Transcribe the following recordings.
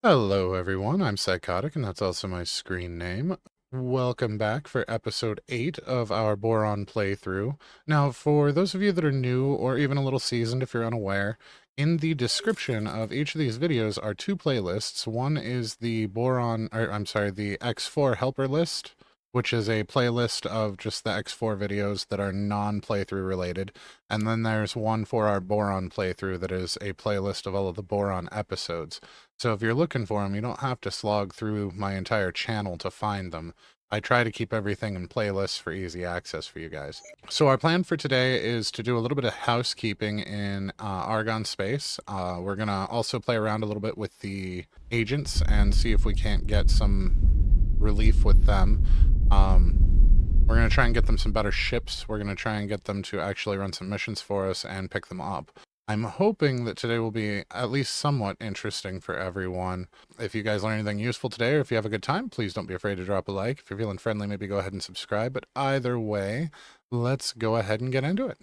Hello everyone, I'm Psychotic, and that's also my screen name. Welcome back for episode 8 of our Boron playthrough. Now, for those of you that are new, or even a little seasoned if you're unaware, in the description of each of these videos are two playlists. One is the the X4 helper list, which is a playlist of just the X4 videos that are non-playthrough related. And then there's one for our Boron playthrough that is a playlist of all of the Boron episodes. So if you're looking for them, you don't have to slog through my entire channel to find them. I try to keep everything in playlists for easy access for you guys. So our plan for today is to do a little bit of housekeeping in Argon space. We're going to also play around a little bit with the agents and see if we can't get some relief with them. We're going to try and get them some better ships. We're going to try and get them to actually run some missions for us and pick them up. I'm hoping that today will be at least somewhat interesting for everyone. If you guys learn anything useful today, or if you have a good time, please don't be afraid to drop a like. If you're feeling friendly, maybe go ahead and subscribe. But either way, let's go ahead and get into it.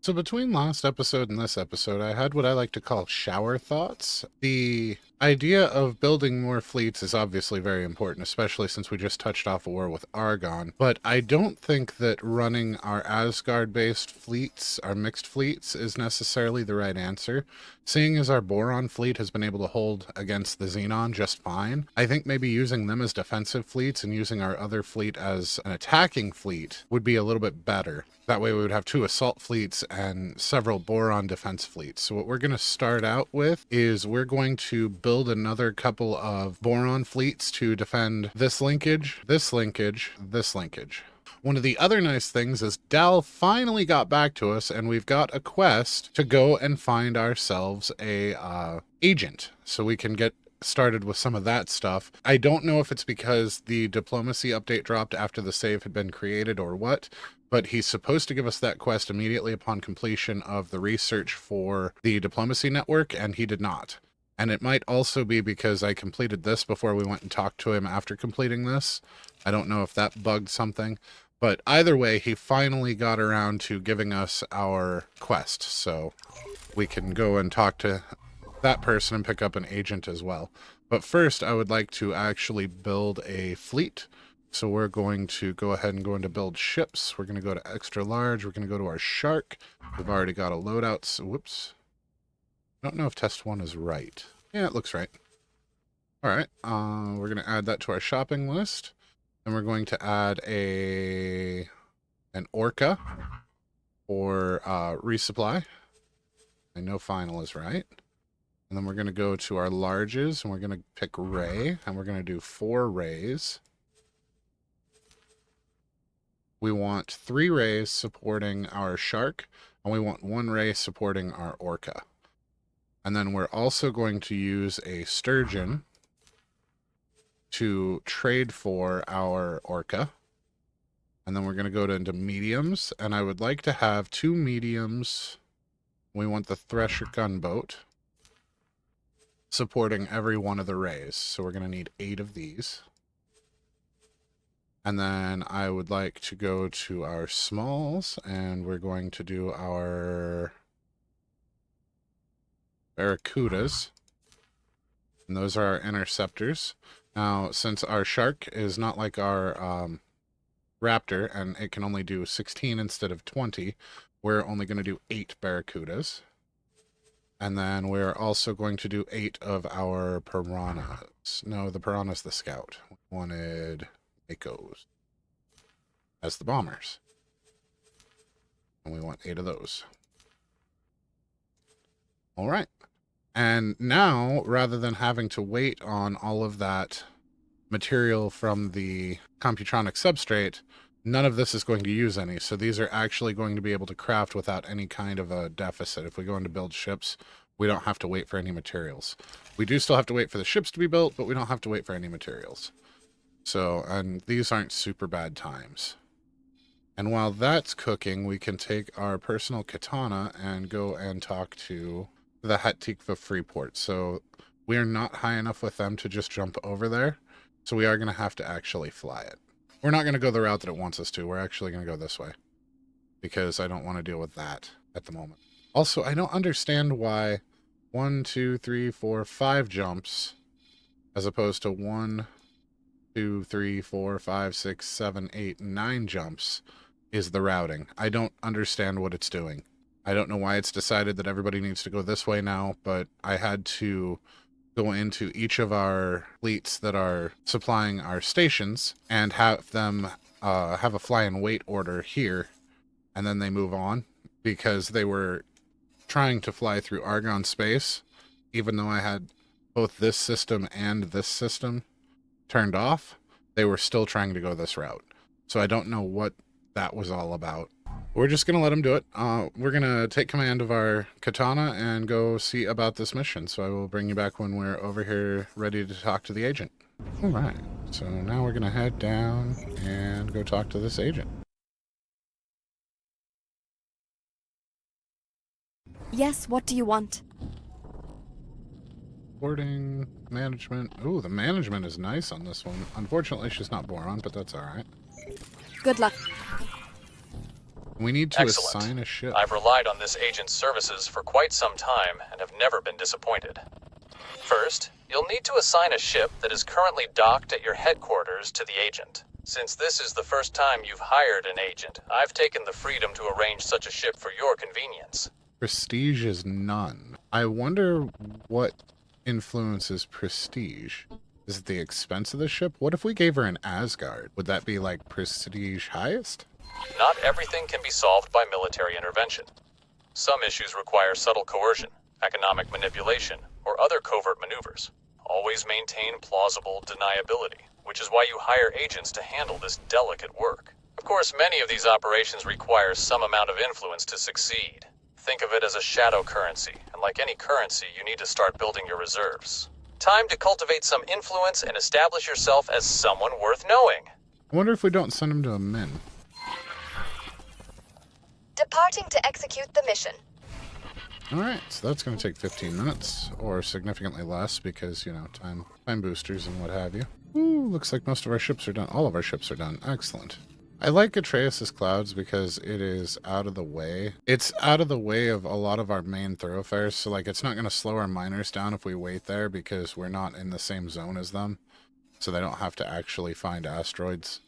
So between last episode and this episode, I had what I like to call shower thoughts. The idea of building more fleets is obviously very important, especially since we just touched off a war with Argon. But I don't think that running our Asgard-based fleets, our mixed fleets, is necessarily the right answer. Seeing as our Boron fleet has been able to hold against the Xenon just fine, I think maybe using them as defensive fleets and using our other fleet as an attacking fleet would be a little bit better. That way we would have 2 assault fleets and several Boron defense fleets. So what we're going to start out with is we're going to build another couple of Boron fleets to defend this linkage, this linkage, this linkage. One of the other nice things is Dal finally got back to us, and we've got a quest to go and find ourselves a agent, so we can get started with some of that stuff. I don't know if it's because the diplomacy update dropped after the save had been created or what, but he's supposed to give us that quest immediately upon completion of the research for the diplomacy network, and he did not. And it might also be because I completed this before we went and talked to him after completing this. I don't know if that bugged something. But either way, he finally got around to giving us our quest, so we can go and talk to that person and pick up an agent as well. But first, I would like to actually build a fleet. So we're going to go ahead and go into build ships. We're going to go to extra large. We're going to go to our shark. We've already got a loadout. So, whoops. I don't know if test 1 is right. Yeah, it looks right. All right. We're going to add that to our shopping list. And we're going to add an orca for resupply. I know final is right. And then we're going to go to our larges, and we're going to pick Ray, and we're going to do 4 rays. We want 3 rays supporting our shark, and we want 1 ray supporting our orca. And then we're also going to use a sturgeon to trade for our orca. And then we're going to go into mediums, and I would like to have 2 mediums. We want the Thresher gunboat supporting every one of the rays. So we're going to need 8 of these. And then I would like to go to our smalls, and we're going to do our barracudas. And those are our interceptors. Now, since our shark is not like our raptor, and it can only do 16 instead of 20, we're only going to do 8 barracudas. And then we're also going to do 8 of our piranhas. No, the piranha's the scout. We wanted Makos as the bombers. And we want 8 of those. All right. And now, rather than having to wait on all of that material from the Computronic substrate, none of this is going to use any. So these are actually going to be able to craft without any kind of a deficit. If we go into build ships, we don't have to wait for any materials. We do still have to wait for the ships to be built, but we don't have to wait for any materials. So, and these aren't super bad times. And while that's cooking, we can take our personal katana and go and talk to the Hatikvah Freeport. So we are not high enough with them to just jump over there. So we are going to have to actually fly it. We're not going to go the route that it wants us to. We're actually going to go this way, because I don't want to deal with that at the moment. Also, I don't understand why 1, 2, 3, 4, 5 jumps as opposed to 1, 2, 3, 4, 5, 6, 7, 8, 9 jumps is the routing. I don't understand what it's doing. I don't know why it's decided that everybody needs to go this way now, but I had to go into each of our fleets that are supplying our stations and have them have a fly and wait order here, and then they move on, because they were trying to fly through Argon space, even though I had both this system and this system turned off. They were still trying to go this route. So I don't know what that was all about. We're just going to let them do it. We're going to take command of our katana and go see about this mission. So I will bring you back when we're over here ready to talk to the agent. All right. So now we're going to head down and go talk to this agent. Yes, what do you want? Boarding, management. Ooh, the management is nice on this one. Unfortunately, she's not Boron, but that's all right. Good luck. We need to assign a ship. I've relied on this agent's services for quite some time and have never been disappointed. First, you'll need to assign a ship that is currently docked at your headquarters to the agent. Since this is the first time you've hired an agent, I've taken the freedom to arrange such a ship for your convenience. Prestige is none. I wonder what influences prestige. Is it the expense of the ship? What if we gave her an Asgard? Would that be like prestige highest? Not everything can be solved by military intervention. Some issues require subtle coercion, economic manipulation, or other covert maneuvers. Always maintain plausible deniability, which is why you hire agents to handle this delicate work. Of course, many of these operations require some amount of influence to succeed. Think of it as a shadow currency, and like any currency, you need to start building your reserves. Time to cultivate some influence and establish yourself as someone worth knowing. I wonder if we don't send him to a min. Departing to execute the mission. Alright, so that's going to take 15 minutes, or significantly less, because, you know, time boosters and what have you. Ooh, looks like most of our ships are done. All of our ships are done. Excellent. I like Atreus' Clouds because it is out of the way. It's out of the way of a lot of our main thoroughfares, so, like, it's not going to slow our miners down if we wait there, because we're not in the same zone as them, so they don't have to actually find asteroids.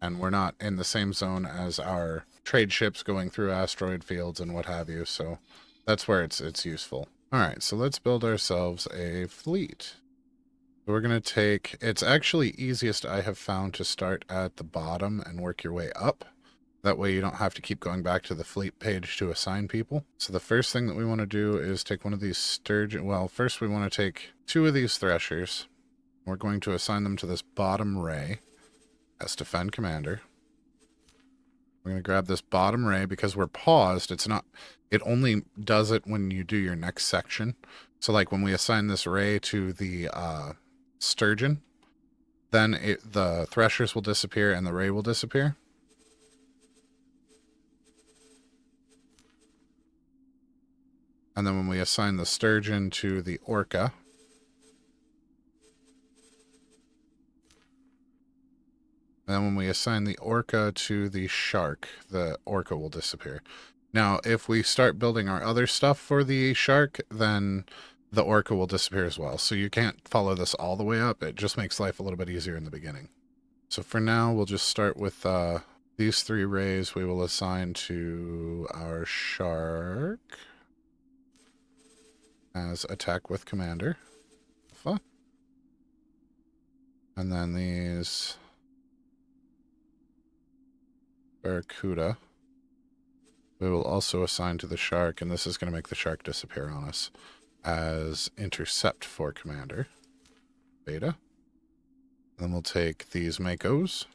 And we're not in the same zone as our trade ships going through asteroid fields and what have you, so that's where it's useful. Alright, so let's build ourselves a fleet. We're going to take... It's actually easiest, I have found, to start at the bottom and work your way up. That way you don't have to keep going back to the fleet page to assign people. So the first thing that we want to do is take one of these sturgeon... Well, first we want to take 2 of these threshers. We're going to assign them to this bottom ray as defend commander. We're going to grab this bottom ray because we're paused. It's not... It only does it when you do your next section. So like when we assign this ray to the sturgeon, then the threshers will disappear and the ray will disappear. And then when we assign the sturgeon to the orca, and then when we assign the orca to the shark, the orca will disappear. Now, if we start building our other stuff for the shark, then the orca will disappear as well. So you can't follow this all the way up. It just makes life a little bit easier in the beginning. So for now, we'll just start with these 3 rays we will assign to our shark as attack with commander. And then these barracuda we will also assign to the shark, and this is going to make the shark disappear on us, as intercept for commander. Beta. Then we'll take these Makos.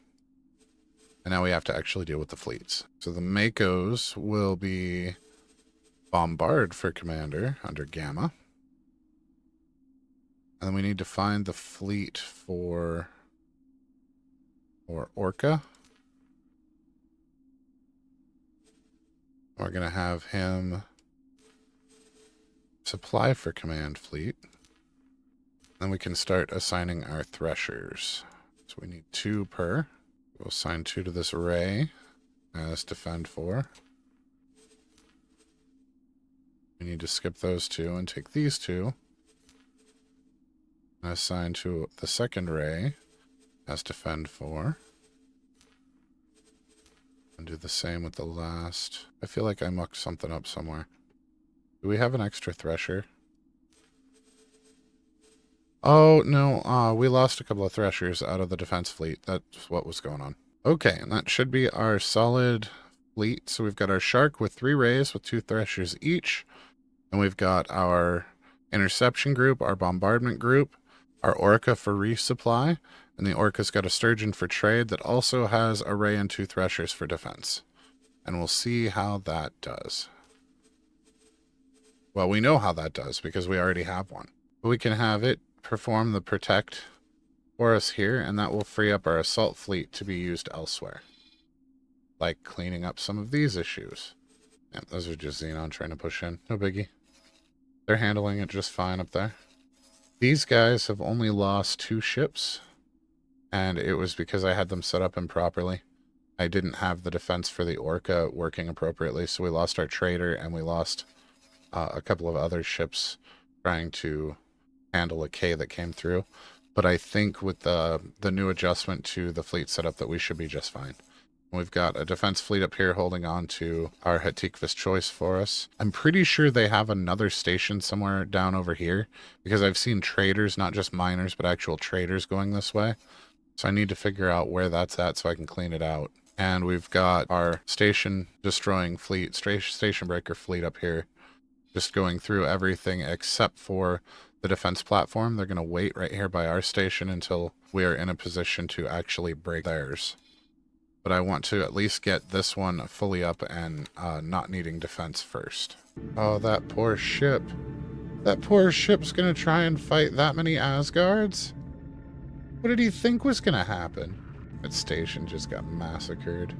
And now we have to actually deal with the fleets. So the Makos will be bombard for commander under Gamma. And then we need to find the fleet for Orca. We're going to have him supply for command fleet. Then we can start assigning our threshers. So we need 2 per. We'll assign 2 to this ray as defend for. We need to skip those 2 and take these 2. Assign to the second ray as defend 4. And do the same with the last. I feel like I mucked something up somewhere. Do we have an extra thresher? Oh, no. We lost a couple of threshers out of the defense fleet. That's what was going on. Okay, and that should be our solid fleet. So we've got our shark with 3 rays with 2 threshers each. And we've got our interception group, our bombardment group, our orca for resupply, and the orca's got a sturgeon for trade that also has a ray and 2 threshers for defense. And we'll see how that does. Well, we know how that does because we already have one. We can have it perform the protect for us here, and that will free up our assault fleet to be used elsewhere. Like cleaning up some of these issues. Yeah, those are just Xenon trying to push in. No biggie. They're handling it just fine up there. These guys have only lost 2 ships, and it was because I had them set up improperly. I didn't have the defense for the orca working appropriately, so we lost our trader, and we lost a couple of other ships trying to handle a K that came through. But I think with the new adjustment to the fleet setup that we should be just fine. We've got a defense fleet up here holding on to our Hatikvah's choice for us. I'm pretty sure they have another station somewhere down over here, because I've seen traders, not just miners, but actual traders going this way. So I need to figure out where that's at so I can clean it out. And we've got our station destroying fleet, station breaker fleet up here, just going through everything except for the defense platform. They're going to wait right here by our station until we are in a position to actually break theirs. But I want to at least get this one fully up and not needing defense first. Oh, that poor ship. That poor ship's going to try and fight that many Asgards? What did he think was going to happen? That station just got massacred.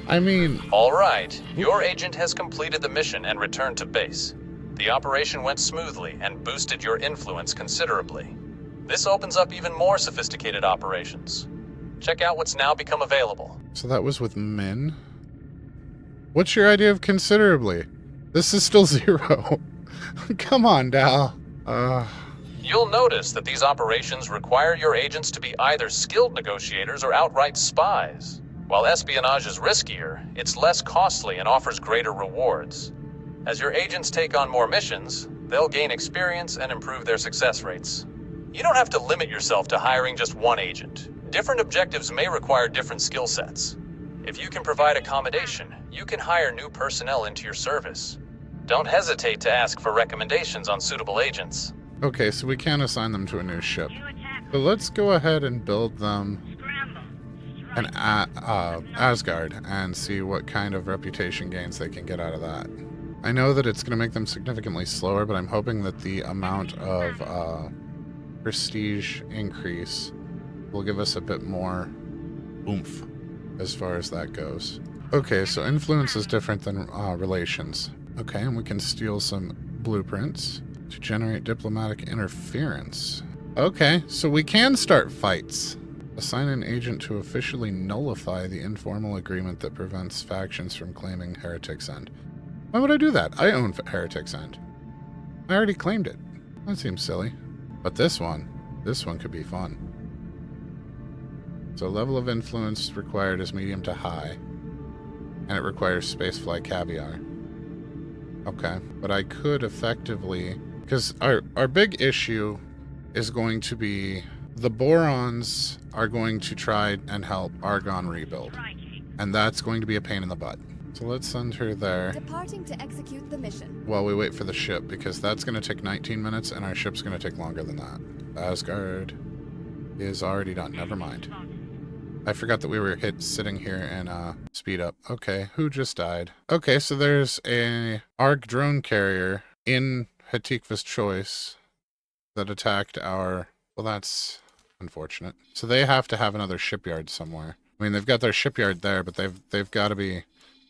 I mean... All right. Your agent has completed the mission and returned to base. The operation went smoothly and boosted your influence considerably. This opens up even more sophisticated operations. Check out what's now become available. So that was with Min? What's your idea of considerably? This is still 0. Come on, Dal. You'll notice that these operations require your agents to be either skilled negotiators or outright spies. While espionage is riskier, it's less costly and offers greater rewards. As your agents take on more missions, they'll gain experience and improve their success rates. You don't have to limit yourself to hiring just one agent. Different objectives may require different skill sets. If you can provide accommodation, you can hire new personnel into your service. Don't hesitate to ask for recommendations on suitable agents. Okay, so we can assign them to a new ship. But let's go ahead and build them an Asgard and see what kind of reputation gains they can get out of that. I know that it's going to make them significantly slower, but I'm hoping that the amount of prestige increase will give us a bit more oomph as far as that goes. Okay, so influence is different than relations. Okay, and we can steal some blueprints to generate diplomatic interference. Okay, so we can start fights. Assign an agent to officially nullify the informal agreement that prevents factions from claiming Heretic's End. Why would I do that? I own Heretic's End. I already claimed it. That seems silly. But this one could be fun. So level of influence required is medium to high. And it requires spaceflight caviar. Okay, but I could effectively... Because our big issue is going to be the Borons are going to try and help Argon rebuild. And that's going to be a pain in the butt. So let's send her there. Departing to execute the mission. While we wait for the ship, because that's going to take 19 minutes and our ship's going to take longer than that. Asgard is already done. Never mind. I forgot that we were sitting here and speed up. Okay, who just died? Okay, so there's a ARC drone carrier in Hatikvah's choice that attacked our... Well, that's unfortunate. So they have to have another shipyard somewhere. I mean, they've got their shipyard there, but they've got to be...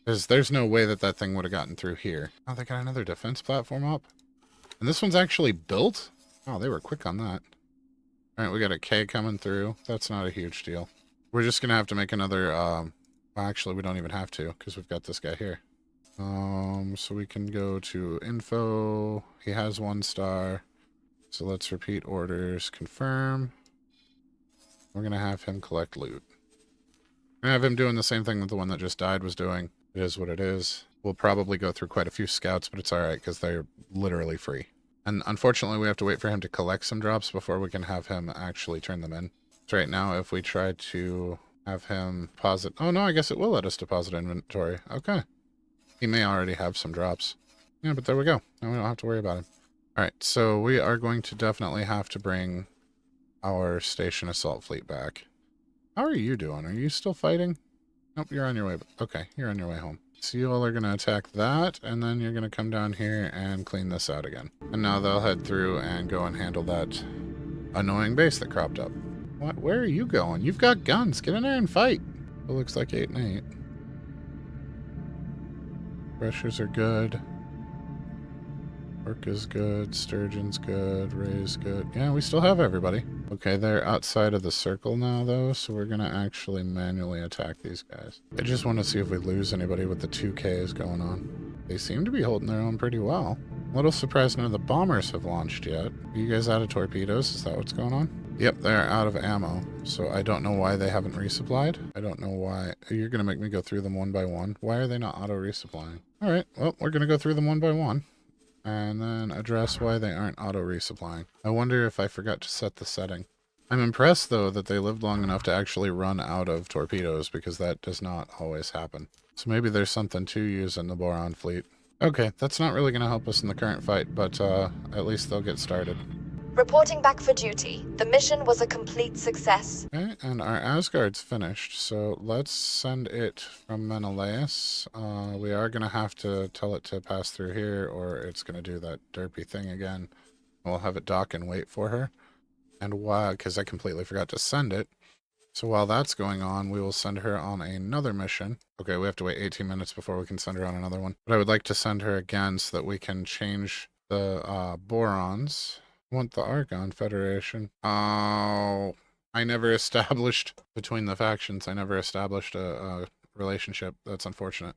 There's no way that thing would have gotten through here. Oh, they got another defense platform up? And this one's actually built? Oh, they were quick on that. Alright, we got a K coming through. That's not a huge deal. We're just going to have to make another... Well, actually, we don't even have to, because we've got this guy here. So we can go to info. He has 1 star. So let's repeat orders. Confirm. We're going to have him collect loot. We're going to have him doing the same thing that the one that just died was doing. It is what it is. We'll probably go through quite a few scouts, but it's alright because they're literally free. And unfortunately, we have to wait for him to collect some drops before we can have him actually turn them in. So right now, if we try to have him deposit... Oh, no, I guess it will let us deposit inventory. Okay. He may already have some drops. Yeah, but there we go. Now we don't have to worry about him. Alright, so we are going to definitely have to bring our station assault fleet back. How are you doing? Are you still fighting? Nope, you're on your way. Okay, you're on your way home. So you all are going to attack that, and then you're going to come down here and clean this out again. And now they'll head through and go and handle that annoying base that cropped up. What? Where are you going? You've got guns. Get in there and fight. It looks like 8 and 8. Pressures are good. Orc is good. Sturgeon's good. Ray's good. Yeah, we still have everybody. Okay, they're outside of the circle now, though, so we're going to actually manually attack these guys. I just want to see if we lose anybody with the 2Ks going on. They seem to be holding their own pretty well. A little surprised none of the bombers have launched yet. Are you guys out of torpedoes? Is that what's going on? Yep, they're out of ammo, so I don't know why they haven't resupplied. I don't know why. You're going to make me go through them one by one. Why are they not auto-resupplying? All right, well, we're going to go through them one by one. And then address why they aren't auto-resupplying. I wonder if I forgot to set the setting. I'm impressed, though, that they lived long enough to actually run out of torpedoes, because that does not always happen. So maybe there's something to use in the Boron fleet. Okay, that's not really going to help us in the current fight, but at least they'll get started. Reporting back for duty. The mission was a complete success. Okay, and our Asgard's finished, so let's send it from Menelaus. We are going to have to tell it to pass through here, or it's going to do that derpy thing again. We'll have it dock and wait for her. And why? Because I completely forgot to send it. So while that's going on, we will send her on another mission. Okay, we have to wait 18 minutes before we can send her on another one. But I would like to send her again so that we can change the Borons. I want the Argon Federation. Oh, I never established, between the factions, I never established a relationship. That's unfortunate.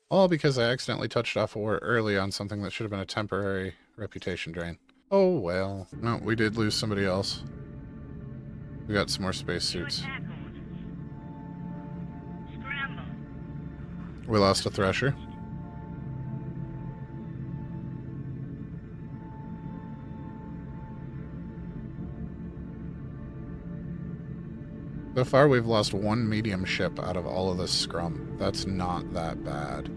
All because I accidentally touched off war early on something that should have been a temporary reputation drain. Oh well. No, we did lose somebody else. We got some more spacesuits. We lost a Thresher. So far, we've lost 1 medium ship out of all of this scrum. That's not that bad.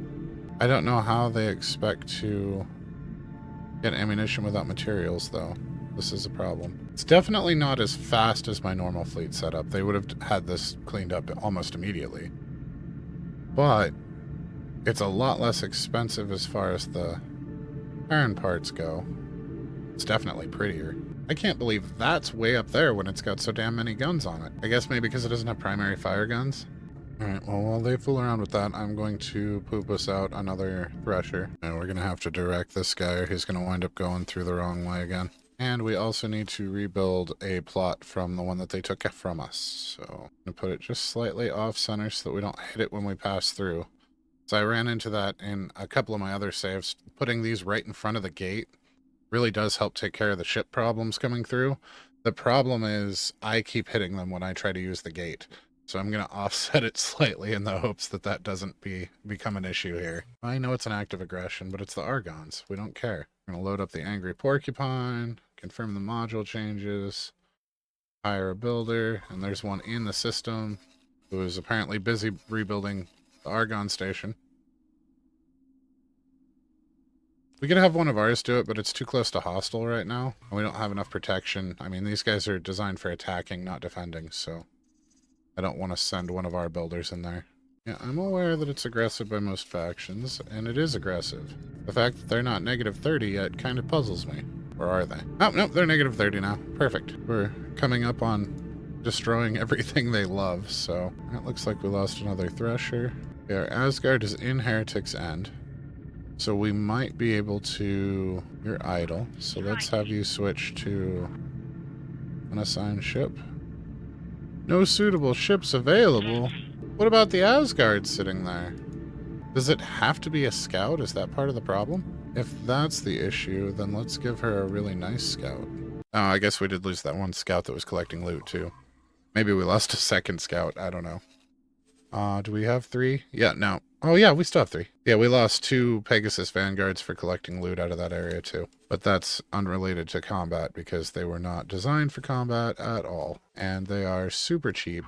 I don't know how they expect to get ammunition without materials, though. This is a problem. It's definitely not as fast as my normal fleet setup. They would have had this cleaned up almost immediately. But it's a lot less expensive as far as the iron parts go. It's definitely prettier. I can't believe that's way up there when it's got so damn many guns on it. I guess maybe because it doesn't have primary fire guns. Alright, well, while they fool around with that, I'm going to poop us out another Thresher. And we're going to have to direct this guy or he's going to wind up going through the wrong way again. And we also need to rebuild a plot from the one that they took from us. So I'm going to put it just slightly off center so that we don't hit it when we pass through. So I ran into that in a couple of my other saves. Putting these right in front of the gate really does help take care of the ship problems coming through. The problem is I keep hitting them when I try to use the gate. So I'm going to offset it slightly in the hopes that that doesn't become an issue here. I know it's an act of aggression, but it's the Argons. We don't care. I'm going to load up the Angry Porcupine, confirm the module changes, hire a builder, and there's one in the system who is apparently busy rebuilding the Argon station. We could have one of ours do it, but it's too close to hostile right now. And we don't have enough protection. I mean, these guys are designed for attacking, not defending, so I don't want to send one of our builders in there. Yeah, I'm aware that it's aggressive by most factions, and it is aggressive. The fact that they're not negative 30 yet kind of puzzles me. Or are they? Oh, nope, they're negative 30 now. Perfect. We're coming up on destroying everything they love, so it looks like we lost another Thresher. Yeah, our Asgard is in Heretic's End. So we might be able to... You're idle, so let's have you switch to unassigned ship. No suitable ships available? What about the Asgard sitting there? Does it have to be a scout? Is that part of the problem? If that's the issue, then let's give her a really nice scout. Oh, I guess we did lose that one scout that was collecting loot, too. Maybe we lost a second scout. I don't know. Do we have 3? Yeah, no. Oh, yeah, we still have 3. Yeah, we lost 2 Pegasus Vanguards for collecting loot out of that area, too. But that's unrelated to combat because they were not designed for combat at all. And they are super cheap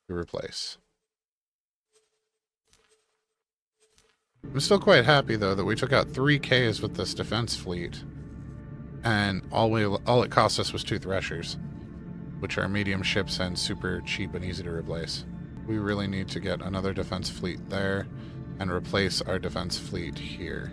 to replace. I'm still quite happy, though, that we took out 3 Ks with this defense fleet. And all it cost us was 2 Threshers, which are medium ships and super cheap and easy to replace. We really need to get another defense fleet there and replace our defense fleet here.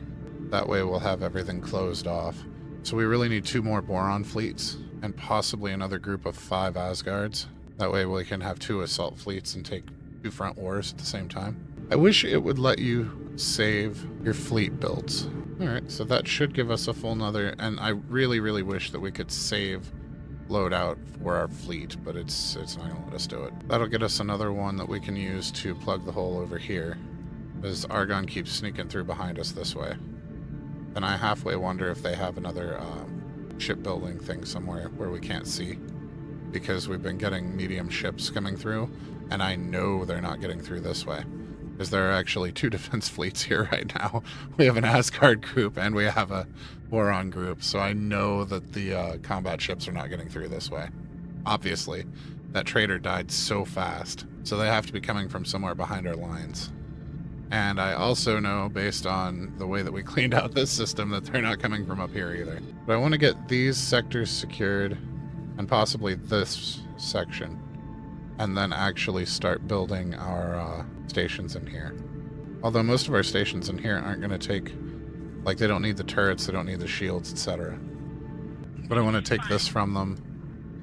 That way we'll have everything closed off. So we really need 2 more Boron fleets and possibly another group of 5 Asgards. That way we can have 2 assault fleets and take 2 front wars at the same time. I wish it would let you save your fleet builds. Alright, so that should give us a full nother, and I really, really wish that we could save loadout for our fleet, but it's not going to let us do it. That'll get us another one that we can use to plug the hole over here, as Argon keeps sneaking through behind us this way. And I halfway wonder if they have another shipbuilding thing somewhere where we can't see, because we've been getting medium ships coming through, and I know they're not getting through this way. Because there are actually 2 defense fleets here right now. We have an Asgard group and we have a Boron group, so I know that the combat ships are not getting through this way. Obviously, that trader died so fast, so they have to be coming from somewhere behind our lines. And I also know, based on the way that we cleaned out this system, that they're not coming from up here either. But I want to get these sectors secured, and possibly this section, and then actually start building our stations in here. Although most of our stations in here aren't going to take, like, they don't need the turrets, they don't need the shields, etc. But I want to take this from them,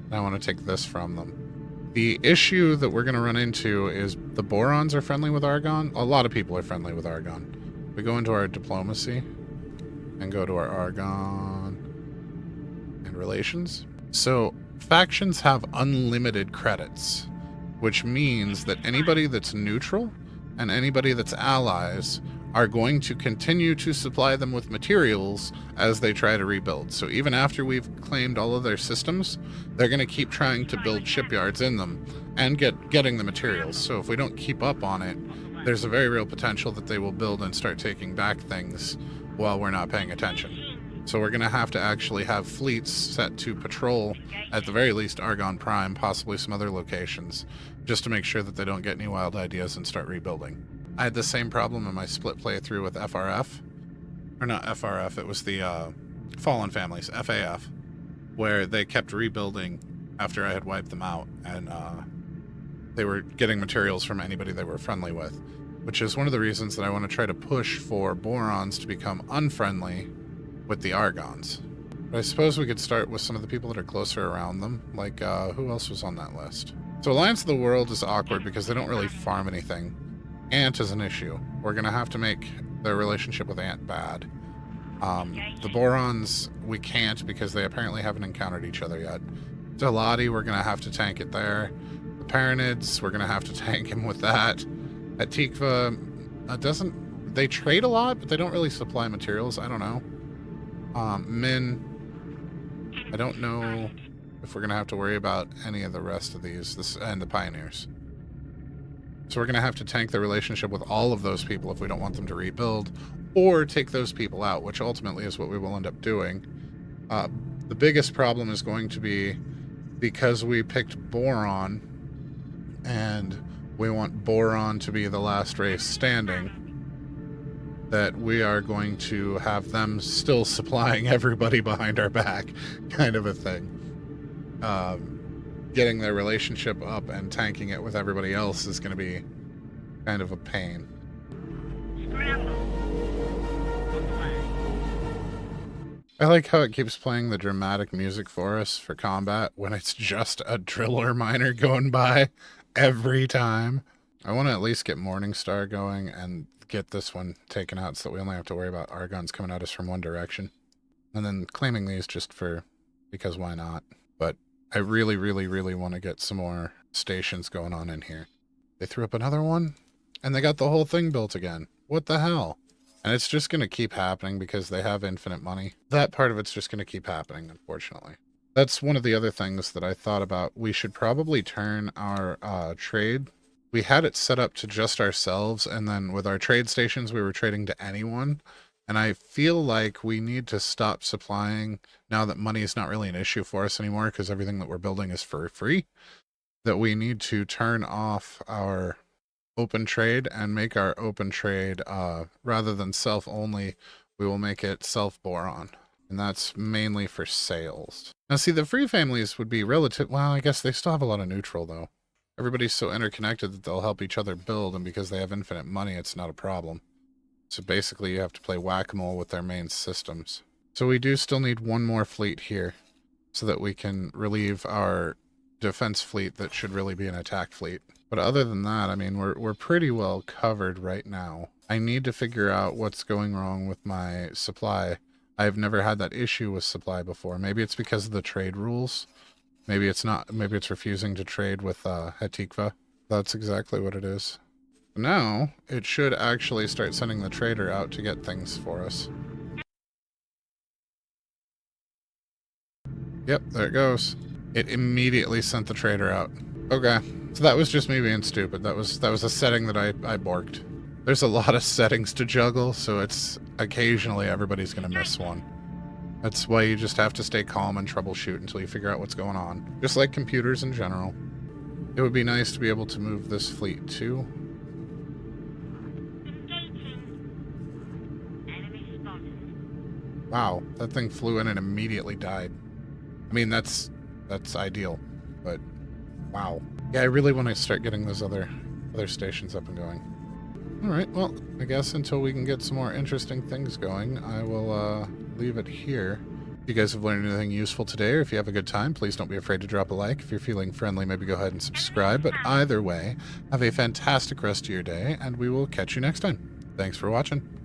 and I want to take this from them. The issue that we're going to run into is the Borons are friendly with Argon. A lot of people are friendly with Argon. We go into our diplomacy and go to our Argon and relations. So factions have unlimited credits, which means that anybody that's neutral and anybody that's allies are going to continue to supply them with materials as they try to rebuild. So even after we've claimed all of their systems, they're going to keep trying to build shipyards in them and getting the materials. So if we don't keep up on it, there's a very real potential that they will build and start taking back things while we're not paying attention. So we're going to have to actually have fleets set to patrol, at the very least, Argon Prime, possibly some other locations, just to make sure that they don't get any wild ideas and start rebuilding. I had the same problem in my split playthrough with FRF. Or not FRF, it was the Fallen Families, FAF, where they kept rebuilding after I had wiped them out, and they were getting materials from anybody they were friendly with, which is one of the reasons that I want to try to push for Borons to become unfriendly with the Argons. But I suppose we could start with some of the people that are closer around them, like who else was on that list? So Alliance of the World is awkward because they don't really farm anything. Ant is an issue. We're going to have to make their relationship with Ant bad. The Borons, we can't because they apparently haven't encountered each other yet. Delati, we're going to have to tank it there. The Paranids, we're going to have to tank him with that. Hatikvah, they trade a lot, but they don't really supply materials. I don't know. Min, I don't know if we're going to have to worry about any of the rest of these, and the Pioneers. So we're going to have to tank the relationship with all of those people if we don't want them to rebuild, or take those people out, which ultimately is what we will end up doing. The biggest problem is going to be, because we picked Boron, and we want Boron to be the last race standing, that we are going to have them still supplying everybody behind our back, kind of a thing. Getting their relationship up and tanking it with everybody else is going to be kind of a pain. I like how it keeps playing the dramatic music for us for combat when it's just a driller miner going by every time. I want to at least get Morningstar going and get this one taken out so that we only have to worry about Argons coming at us from one direction. And then claiming these just because why not? But I really, really, really want to get some more stations going on in here. They threw up another one? And they got the whole thing built again. What the hell? And it's just going to keep happening because they have infinite money. That part of it's just going to keep happening, unfortunately. That's one of the other things that I thought about. We should probably turn our trade. We had it set up to just ourselves, and then with our trade stations, we were trading to anyone. And I feel like we need to stop supplying now that money is not really an issue for us anymore because everything that we're building is for free. That we need to turn off our open trade and make our open trade, rather than self only, we will make it self boron. And that's mainly for sales. Now see, the free families would be relative. Well, I guess they still have a lot of neutral though. Everybody's so interconnected that they'll help each other build, and because they have infinite money, it's not a problem. So basically you have to play whack-a-mole with their main systems. So we do still need one more fleet here so that we can relieve our defense fleet that should really be an attack fleet. But other than that, I mean, we're pretty well covered right now. I need to figure out what's going wrong with my supply. I've never had that issue with supply before. Maybe it's because of the trade rules. Maybe it's not. Maybe it's refusing to trade with Hatikvah. That's exactly what it is. Now, it should actually start sending the trader out to get things for us. Yep, there it goes. It immediately sent the trader out. Okay, so that was just me being stupid. That was a setting that I borked. There's a lot of settings to juggle, so it's occasionally everybody's going to miss one. That's why you just have to stay calm and troubleshoot until you figure out what's going on. Just like computers in general. It would be nice to be able to move this fleet too. Wow, that thing flew in and immediately died. I mean, that's ideal, but wow. Yeah, I really want to start getting those other stations up and going. All right, well, I guess until we can get some more interesting things going, I will leave it here. If you guys have learned anything useful today, or if you have a good time, please don't be afraid to drop a like. If you're feeling friendly, maybe go ahead and subscribe. But either way, have a fantastic rest of your day, and we will catch you next time. Thanks for watching.